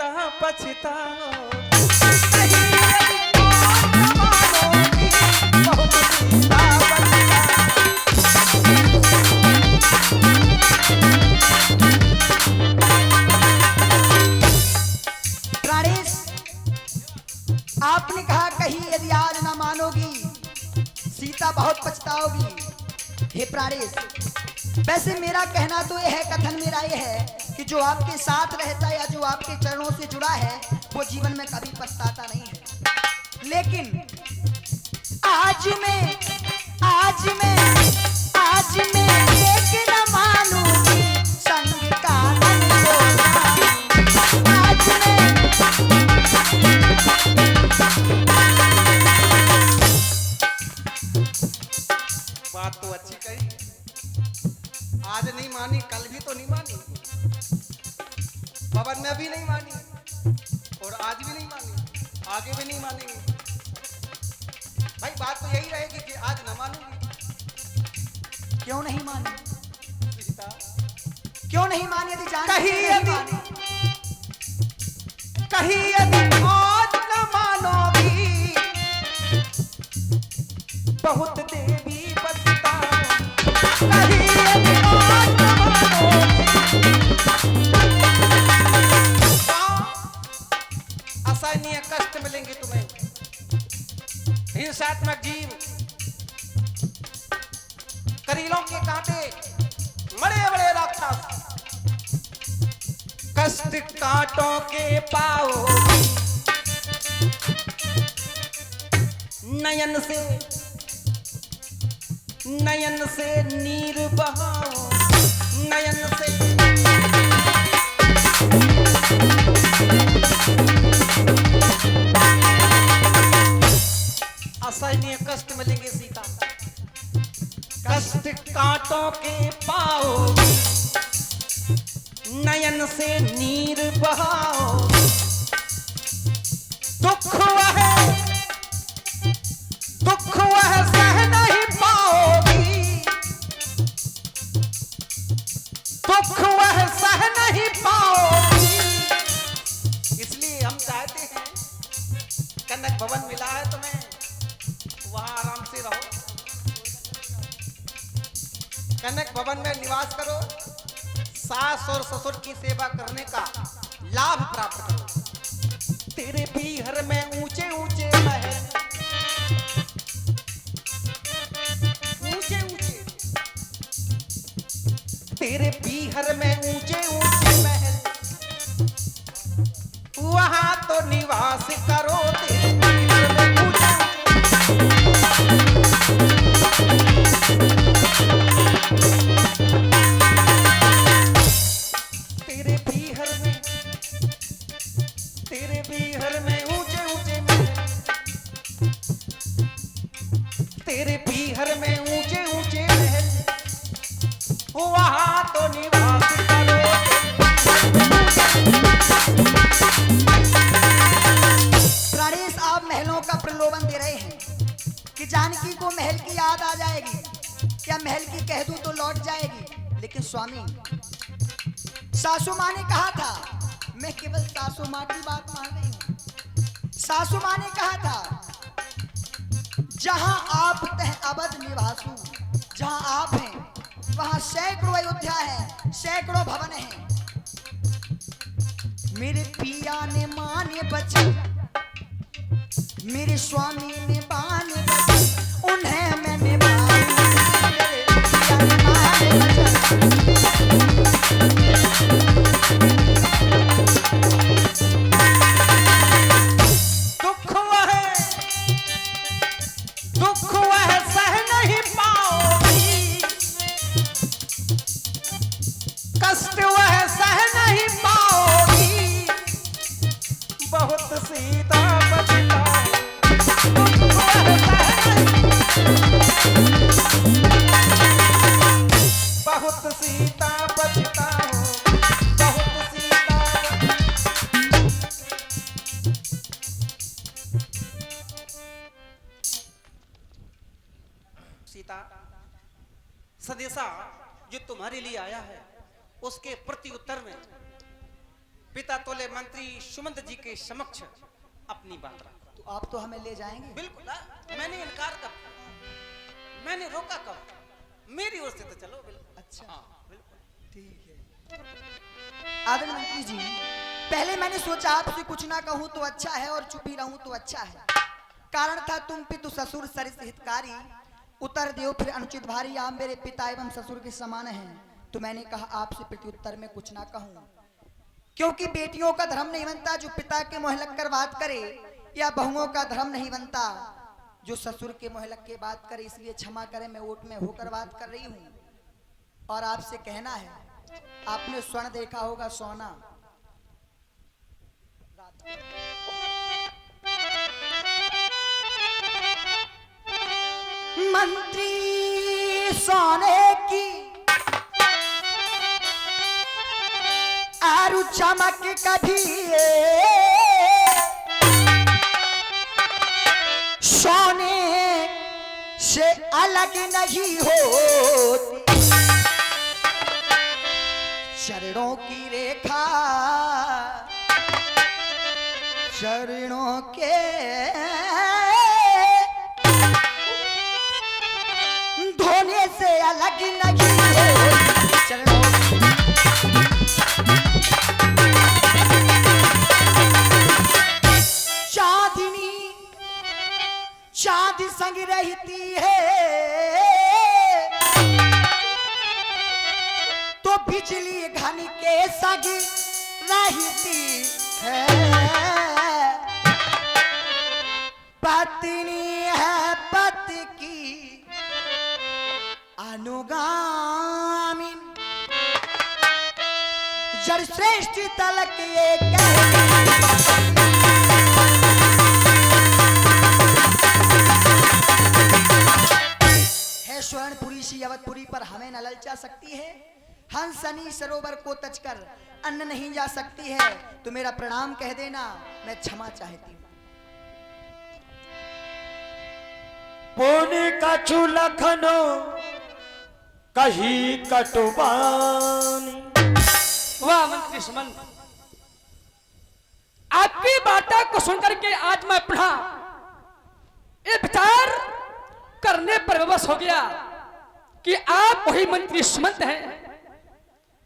सीता पछताओ। आपने कहा कहीं यदि आज ना मानोगी सीता बहुत पछताओगी। हे प्राणेश, वैसे मेरा कहना तो यह है, कथन मेरा यह है कि जो आपके साथ रहता है या जो आपके चरणों से जुड़ा है वो जीवन में कभी पछताता नहीं है। लेकिन आज मैं एक न मानूंगी संग का आज मैं बात तो अच्छी कही, आज नहीं मानी कल भी तो नहीं मानी, पवन ने भी नहीं मानी और आज भी नहीं मानी, आगे भी नहीं मानेंगे। भाई बात तो यही रहेगी कि आज न मानूंगी। क्यों नहीं मानी? सीता क्यों नहीं मानी? यदि जान कहीं यदि आज न मानोगी बहुत देवी पछताओ। कहीं यदि आज न मानोगी असहनीय कष्ट मिलेंगे तुम्हें। हिंसात्मक जीव, करीलों के कांटे, बड़े बड़े राक्षस, कष्ट कांटों के पाओ। नयन से नीर बहाओ, नयन से असहनीय कष्ट मिलेंगे सीता, कष्ट कांटों के पाओ, नयन से नीर बहाओ। दुख वह सह नहीं पाओगी, दुख वह सह नहीं पाओगी। इसलिए हम चाहते हैं कनक भवन मिला है तुम्हें, वहां आराम से रहो, कनक भवन में निवास करो, सास और ससुर की सेवा करने का लाभ प्राप्त करो। तेरे पीहर में ऊंचे ऊंचे महल, ऊंचे ऊंचे, तेरे पीहर में ऊंचे ऊंचे महल, वहां तो निवास करो। तेरे पीहर में ऊंचे पीहर में ऊंचे ऊंचे महल, तेरे पीहर में ऊंचे ऊंचे महल, वहां तो निवास करो। प्राणेश, आप महलों का प्रलोभन दे रहे हैं कि जानकी को महल की याद आ जाएगी, क्या महल की कह दूं तो लौट जाएगी। लेकिन स्वामी, सासू माँ ने कहा था, मैं केवल सासू माँ की बात मान रही हूं। सासू माँ ने कहा था, जहां आप तह अवध निवासू, जहां आप हैं वहां सैकड़ों अयोध्या है, सैकड़ों भवन हैं। मेरे पिया ने माने बचन, मेरे स्वामी ने बाने बचन, उन्हें मैंने दुख वह सह नहीं पाओगी, कष्ट वह सह नहीं पाओगी, बहुत सीता पछताओ। दुख वह सह नहीं, बहुत सीता पछताओ, बहुत सीता। सीता, संदेशा जो तुम्हारे लिए आया है उसके प्रति उत्तर में पिता तोले मंत्री सुमंत जी के समक्ष अपनी बात रखो। तो आप तो हमें ले जाएंगे? बिल्कुल। मैंने इनकार कब किया? मैंने रोका कब? मेरी ओर से तो चलो। बिल्कुल। अच्छा। हाँ, बिल्कुल ठीक है। आदरणीय मंत्री जी, पहले मैंने सोचा आपसे कुछ ना कहूं तो अच्छा है और चुप ही रहूं तो अच्छा है। कारण था तुम पितु ससुर सरिस हितकारी, उत्तर देव फिर अनुचित भारी, आप मेरे पिता एवं ससुर के समान हैं। तो मैंने कहा आपसे प्रत्युत्तर में कुछ ना कहूं, क्योंकि बेटियों का धर्म नहीं बनता जो पिता के मुँह लग कर बात करे, या बहुओं का धर्म नहीं बनता जो ससुर के मुँह लग के बात करे। इसलिए क्षमा करें, मैं ओट में होकर बात कर रही हूँ। और आपसे कहना है, आपने स्वर्ण देखा होगा, सोना। मंत्री सोने की आरु चमक कभी सोने से अलग नहीं होती। चरणों की रेखा चरणों के धोने से अलग नहीं होती। चरणों चांदनी चांद संग रहती है तो बिजली घन के संग रहती है। पत्नी है पति की अनुगामी, जड़ श्रेष्ठ तलक ये है। स्वर्णपुरी सी अवधपुरी पर हमें न ललचा सकती है, हंसनी सरोवर को तजकर अन्न नहीं जा सकती है। तो मेरा प्रणाम कह देना, मैं क्षमा चाहती हूँ। पुण्य कछु लखनो कही कटुबानी। वाह मंत्री सुमंत, आपकी बातों को सुनकर के आज मैं पढ़ा ये विचार करने पर विवश हो गया कि आप वही मंत्री सुमंत हैं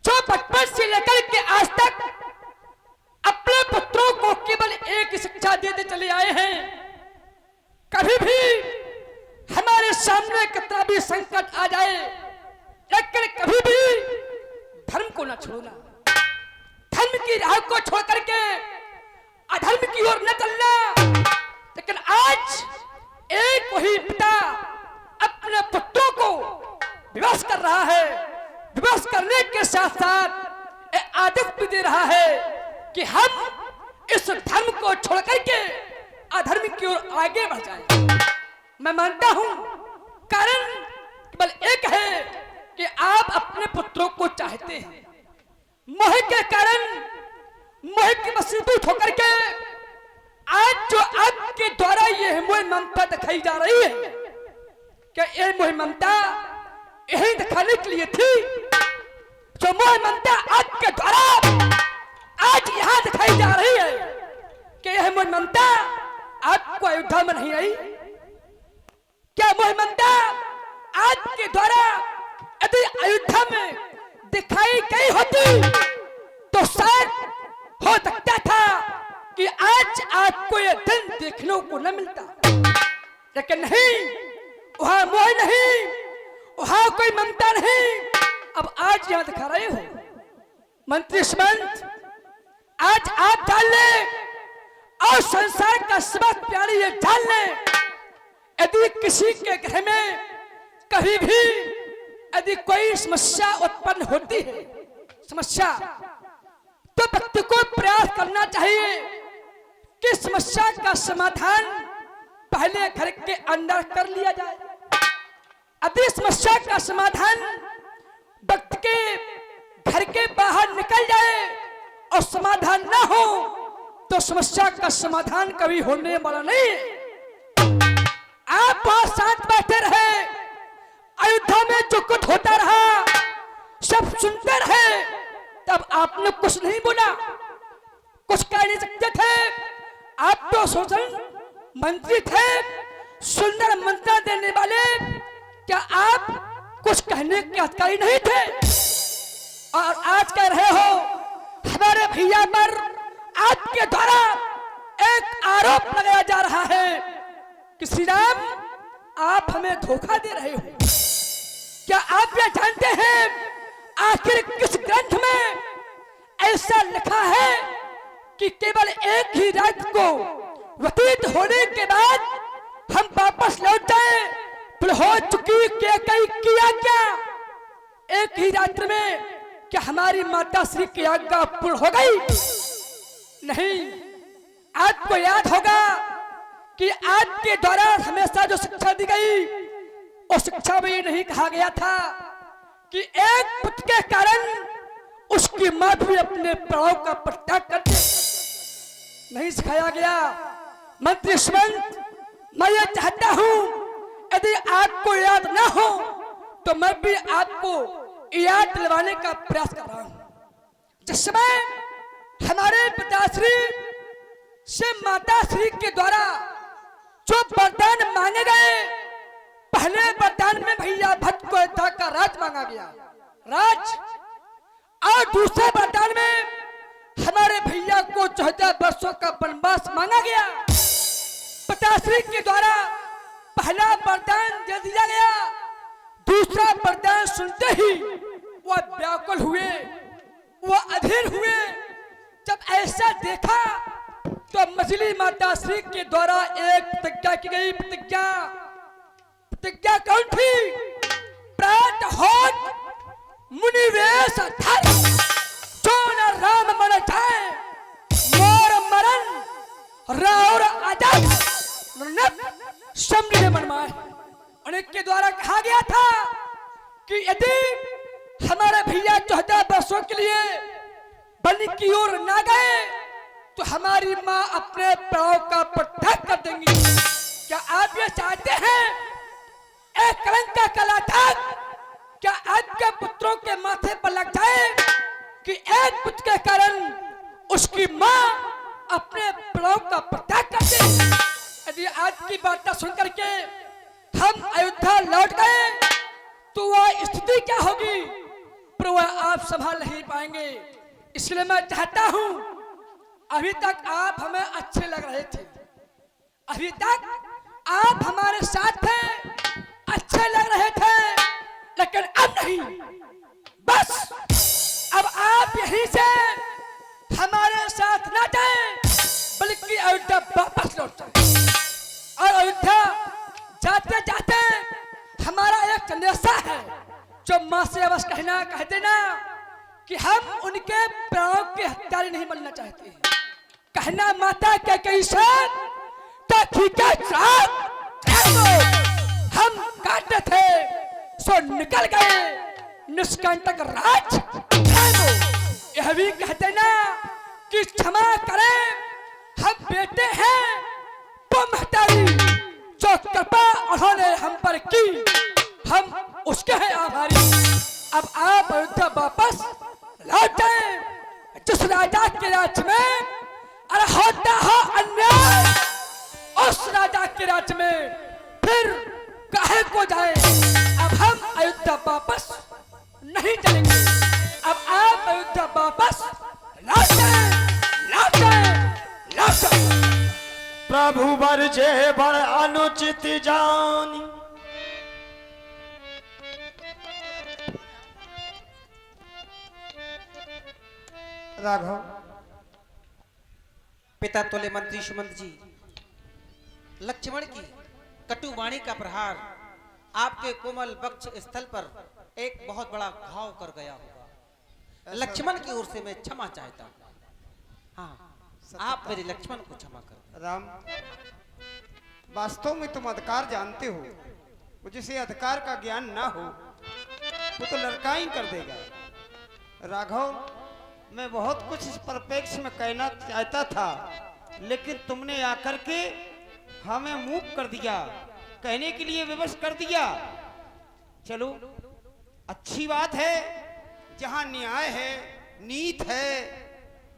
जो बचपन से लेकर के आज तक अपने पुत्रों को केवल एक शिक्षा देते चले आए हैं। कभी भी हमारे सामने कितना भी संकट आ जाए, लेकिन कभी भी धर्म को न छोड़ना, धर्म की राह को छोड़ करके अधर्म की ओर न चलना। लेकिन आज एक वही पिता अपने पुत्रों को विवश कर रहा है, विवश करने के साथ साथ आदेश भी दे रहा है कि हम इस धर्म को छोड़ करके अधर्म की ओर आगे बढ़ जाएं। मैं मानता हूं कारण केवल एक है कि आप अपने पुत्रों को चाहते हैं। मोह के कारण, मोह की वशीभूत होकर के आज जो आपके द्वारा ये मोह ममता दिखाई जा रही है, क्या ये मोह ममता यही दिखाने के लिए थी? जो मोह ममता आपके द्वारा आज यहां दिखाई जा रही है, कि यह मोह ममता आपको अयोध्या में नहीं आई? क्या मोह ममता आपके द्वारा यदि अयोध्या में दिखाई गई होती तो शायद हो सकता था कि आज आपको यह दिन देखने को न मिलता। लेकिन नहीं, वहां मोह नहीं, वहां कोई ममता नहीं। अब आज यहां दिखा रहे हो मंत्री सुमंत, आज आप जान ले और संसार का समस्त प्यारी ये जान ले, यदि किसी के घर में कभी भी यदि कोई समस्या उत्पन्न होती है, समस्या, तो व्यक्ति को प्रयास करना चाहिए कि समस्या का समाधान पहले घर के अंदर कर लिया जाए। यदि समस्या का समाधान व्यक्ति के घर के बाहर निकल जाए और समाधान ना हो तो समस्या का समाधान कभी होने वाला नहीं है। आप बहुत शांत बैठे रहे, अयोध्या में जो कुछ होता रहा सब सुनते रहे, तब आपने कुछ नहीं बोला। कुछ कह नहीं सकते थे। आप तो शोषण मंत्री थे, सुंदर मंत्र देने वाले, क्या आप कुछ कहने के अधिकारी नहीं थे? और आज कह रहे हो हमारे भैया पर आपके द्वारा एक आरोप लगाया जा रहा है कि श्री राम आप हमें धोखा दे रहे हो। क्या आप यह जानते हैं आखिर किस ग्रंथ में ऐसा लिखा है कि केवल एक ही रात को व्यतीत होने के बाद हम वापस लौट जाए? फिर हो चुकी कई किया क्या एक ही रात्र में? क्या हमारी माता श्री की आज्ञा पूर्ण हो गई? नहीं। आपको याद होगा कि आपके द्वारा हमेशा जो शिक्षा दी गई, उस शिक्षा में ये नहीं कहा गया था कि एक पुत्र के कारण उसकी मां भी अपने प्राणों का परित्याग कर दे। नहीं सिखाया गया। मंत्री सुमंत, मैं ये चाहता हूं यदि आपको याद ना हो तो मैं भी आपको याद दिलवाने का प्रयास कर रहा हूं। जिस समय हमारे पिताश्री से माताश्री के द्वारा जो वरदान मांगे गए, पहले वरदान में भैया भट्ट को अयोध्या का राज मांगा गया, राज। और दूसरे वरदान में हमारे भैया को 14 वर्षों का वनवास मांगा गया। पिताश्री के द्वारा पहला वरदान दे दिया गया, दूसरा वरदान सुनते ही वह व्याकुल हुए, वह अधीर हुए। जब ऐसा देखा तो मछली माताश्री के द्वारा एक प्रतिज्ञा की गई। प्रतिज्ञा कौन थी? प्रात होत मुनिवेश धर, जो न राम मन जाए मोर मरण राउर आदर समझे मनमाए। उनके द्वारा कहा गया था कि यदि हमारे भैया 14 वर्षों के लिए वन की ओर ना गए तो हमारी मां अपने प्राणों का परित्याग कर देंगी। क्या आप ये चाहते हैं एक कलंक का कलाटाक क्या आपके पुत्रों के माथे पर लग जाए कि एक पुत्र के कारण उसकी मां अपने प्राणों का परित्याग कर दे? यदि आज की वार्ता सुनकर के हम अयोध्या लौट गए तो वह स्थिति क्या होगी? पर वह आप संभाल नहीं पाएंगे। इसलिए मैं चाहता हूं, अभी तक आप हमें अच्छे लग रहे थे, अभी तक आप हमारे साथ थे, अच्छे लग रहे थे, लेकिन अब नहीं। बस अब आप यहीं से हमारे साथ ना जाएं, बल्कि अयोध्या वापस लौट जाएं। और अयोध्या जाते जाते हमारा एक संदेशा है जो मां से अवश्य कह देना कि हम उनके प्राणों के हत्यारे नहीं बनना चाहते। कहना माता के कई साथ हम काटते थे सो निकल गए निष्कंटक राज। यह भी कहते ना कि क्षमा करें, हम बेटे हैं वो महतारी जो कृपा उन्होंने हम पर की, हम उसके हैं आभारी। अब आप अयोध्या वापस लौट जाएं। जिस राजा के राज्य में अरे होता हो अन्याय, उस राजा के राज्य में फिर काहे को जाए। अब हम अयोध्या वापस नहीं चलेंगे। अब आप अयोध्या वापस लौट जाएं, लौट जाएं, लौट जाएं। प्रभु बरजे बड़ अनुचित जानी, राघव पिता तुल्य मंत्री सुमंत जी, लक्ष्मण की कटु वाणी का प्रहार आपके कोमल वक्ष स्थल पर एक बहुत बड़ा घाव कर गया होगा। लक्ष्मण की ओर से मैं क्षमा चाहता हूँ। हाँ, आप मेरे लक्ष्मण को क्षमा कर। राम, वास्तव में तुम अधिकार जानते हो, वो जिसे अधिकार का ज्ञान ना हो वो तो लड़काई कर देगा। राघव, मैं बहुत कुछ इस परिप्रेक्ष्य में कहना चाहता था, लेकिन तुमने आकर के हमें मूक कर दिया, कहने के लिए विवश कर दिया। चलो, अच्छी बात है, जहां न्याय है, नीत है,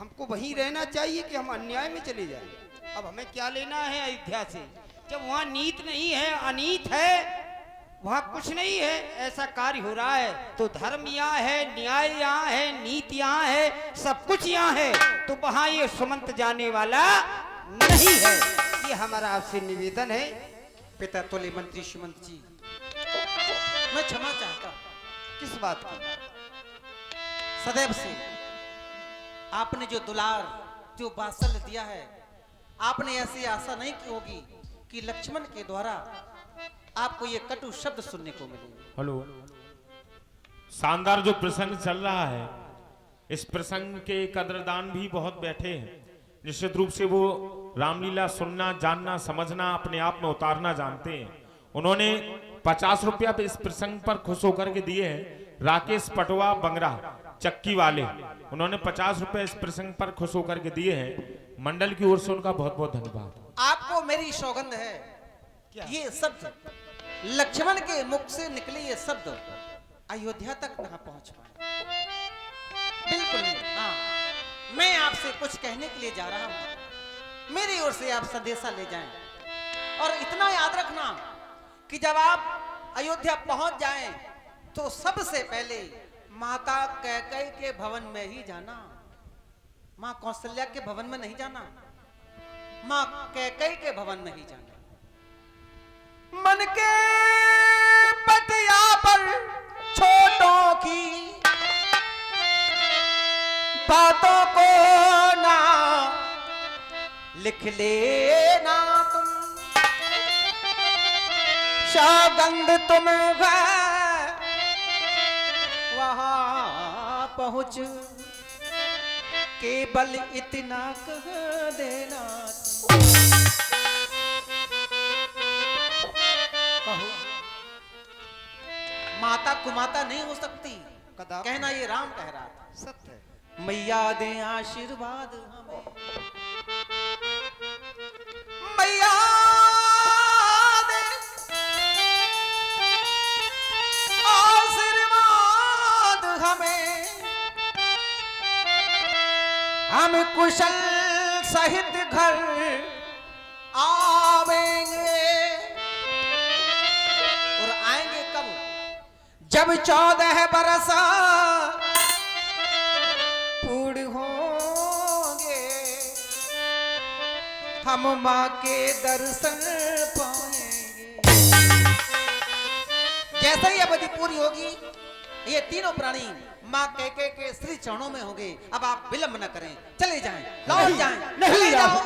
हमको वहीं रहना चाहिए कि हम अन्याय में चले जाएं। अब हमें क्या लेना है अयोध्या से, जब वहाँ नीत नहीं है, अनीत है, वहाँ कुछ नहीं है, ऐसा कार्य हो रहा है तो धर्म यहाँ है, न्याय यहाँ है, नीति यहाँ है, सब कुछ यहाँ है, तो वहाँ ये सुमंत जाने वाला नहीं है। ये हमारा आपसे निवेदन है। पिता तुल्य मंत्री सुमंत जी, मैं क्षमा चाहता हूं। किस बात की? सदैव से आपने जो दुलार, जो वात्सल्य दिया है, आपने ऐसी आशा नहीं की होगी कि लक्ष्मण के द्वारा आपको ये कटु शब्द सुनने को मिलेंगे। हेलो, शानदार जो प्रसंग चल रहा है, इस प्रसंग के कदरदान भी बहुत बैठे हैं। निश्चित रूप से वो रामलीला सुनना, जानना, समझना, अपने आप में उतारना जानते हैं। उन्होंने 50 रुपया पे इस प्रसंग पर खुश होकर के दिए हैं। राकेश पटवा बंगरा चक्की वाले, उन्होंने 50 रुपए इस प्रसंग पर खुश होकर के दिए हैं। मंडल की ओर से उनका बहुत बहुत धन्यवाद। आपको मेरी सौगंध है, ये शब्द लक्ष्मण के मुख से निकले, ये शब्द अयोध्या तक ना पहुंच पाए। बिल्कुल नहीं। हाँ, मैं आपसे कुछ कहने के लिए जा रहा हूं, मेरी ओर से आप संदेशा ले जाएं। और इतना याद रखना कि जब आप अयोध्या पहुंच जाएं तो सबसे पहले माता कैकेयी के भवन में ही जाना। मां कौशल्या के भवन में नहीं जाना, मां कैकेयी के भवन में ही जाना। मन के पतिया पर छोटों की बातों को ना लिख लेना तुम, सौगंध तुम वहां पहुंच केवल इतना कह देना। कहो, माता कुमाता नहीं हो सकती, कहना ये राम कह रहा था। सत्य है। मैया दे आशीर्वाद हमें, मैया दे आशीर्वाद हमें, हम कुशल सहित घर आवेंगे। और आएंगे कब? जब 14 बरस पूर्ण होंगे, हम माँ के दर्शन पाएंगे। जैसे ही अवधि पूरी होगी, ये तीनों प्राणी माँ कैकेयी के श्री चरणों में होंगे। अब आप विलंब न करें, चले जाएं, लौट जाएं, चले जाओ।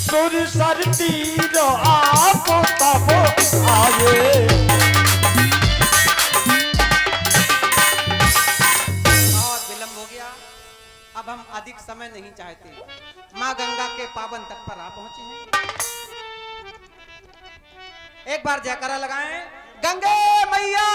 सुर सर तीर आप तब आए। और विलंब हो गया, अब हम अधिक समय नहीं चाहते। माँ गंगा के पावन तट पर आ पहुंचे हैं। एक बार जयकारा लगाएं, गंगे मैया